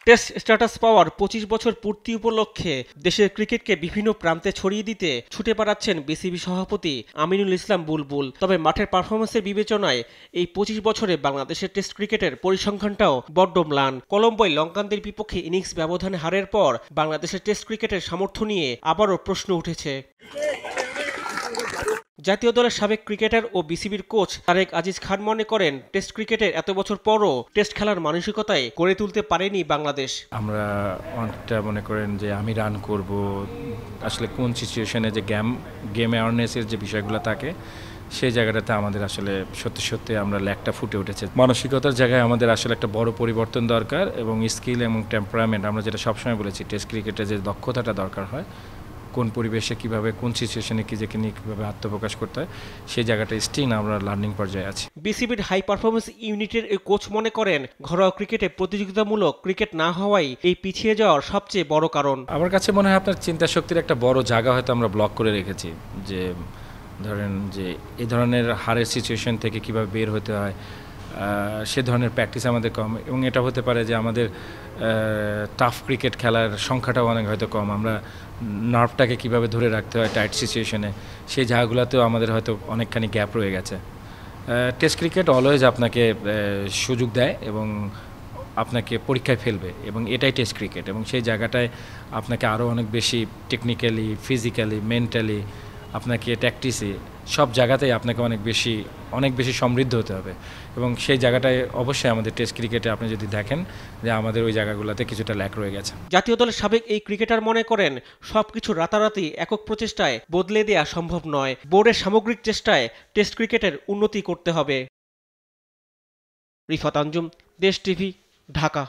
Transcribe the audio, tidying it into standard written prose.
Test status পাওয়ার ২৫ বছর পূর্তি উপলক্ষে দেশের ক্রিকেটকে বিভিন্ন প্রান্তে ছড়িয়ে দিতে ছুটে বেড়াচ্ছেন বিসিবি সভাপতি আমিনুল ইসলাম বুলবুল। তবে মাঠের পারফরমেন্সের বিবেচনায় এই ২৫ বছরে বাংলাদেশের টেস্ট ক্রিকেটের পরিসংখ্যানটাও বড্ড ম্লান। কলম্বোয় লঙ্কানদের বিপক্ষে ইনিংস ব্যবধানে হারের পর বাংলাদেশের টেস্ট ক্রিকেটের সামর্থ্য নিয়ে আবারও প্রশ্ন উঠেছে। জাতীয় দলের সাবেক ক্রিকেটার ও বিসিবির কোচ তারেক আজিজ খান মনে করেন, টেস্ট ক্রিকেটের এত বছর পরও টেস্ট খেলার মানসিকতায় গড়ে তুলতে পারেনি বাংলাদেশ। আমরা অনেকটা মনে করেন যে আমি রান করব, আসলে কোন সিচুয়েশনে যে গেম অ্যাওয়ারনেসের যে বিষয়গুলো থাকে সেই জায়গাটাতে আমাদের আসলে সত্যি সত্যি আমরা ল্যাকটা ফুটে উঠেছে। মানসিকতার জায়গায় আমাদের আসলে একটা বড় পরিবর্তন দরকার এবং স্কিল এবং টেম্পারামেন্ট, আমরা যেটা সবসময় বলেছি টেস্ট ক্রিকেটে যে দক্ষতাটা দরকার হয়, কোন পরিবেশে কিভাবে কোন সিচুয়েশনে নিজেকে নিয়ে কীভাবে আত্মপ্রকাশ করতে হয় সেই জায়গাটা স্টিল আমরা লার্নিং পর্যায়ে আছি। বিসিবির হাই পারফরমেন্স ইউনিটের এই কোচ মনে করেন, ঘরোয়া ক্রিকেটে প্রতিযোগিতামূলক ক্রিকেট না হওয়াই এই পিছিয়ে যাওয়ার সবচেয়ে বড় কারণ। আমার কাছে মনে হয় আপনার চিন্তা শক্তির একটা বড় জায়গা হয়তো আমরা ব্লক করে রেখেছি, যে ধরেন যে এই ধরনের হারের সিচুয়েশন থেকে কিভাবে বের হতে হয় সে ধরনের প্র্যাকটিস আমাদের কম, এবং এটা হতে পারে যে আমাদের টাফ ক্রিকেট খেলার সংখ্যাটাও অনেক হয়তো কম। আমরা নার্ভটাকে কিভাবে ধরে রাখতে হয় টাইট সিচুয়েশনে সেই জায়গাগুলোতেও আমাদের হয়তো অনেকখানি গ্যাপ রয়ে গেছে। টেস্ট ক্রিকেট অলওয়েজ আপনাকে সুযোগ দেয় এবং আপনাকে পরীক্ষায় ফেলবে, এবং এটাই টেস্ট ক্রিকেট, এবং সেই জায়গাটায় আপনাকে আরও অনেক বেশি টেকনিক্যালি, ফিজিক্যালি, মেন্টালি, আপনাকে ট্যাকটিসে সব জায়গাতেই আপনাকে অনেক বেশি সমৃদ্ধ হতে হবে, এবং সেই জায়গাটায় অবশ্যই আমাদের টেস্ট ক্রিকেটে আপনি যদি দেখেন যে আমাদের ওই জায়গাগুলোতে কিছুটা ল্যাক রয়ে গেছে। জাতীয় দলের সাবেক এই ক্রিকেটার মনে করেন, সবকিছু রাতারাতি একক প্রচেষ্টায় বদলে দেওয়া সম্ভব নয়। বোর্ডের সামগ্রিক চেষ্টায় টেস্ট ক্রিকেটের উন্নতি করতে হবে। রিফাত আঞ্জুম, দেশ টিভি, ঢাকা।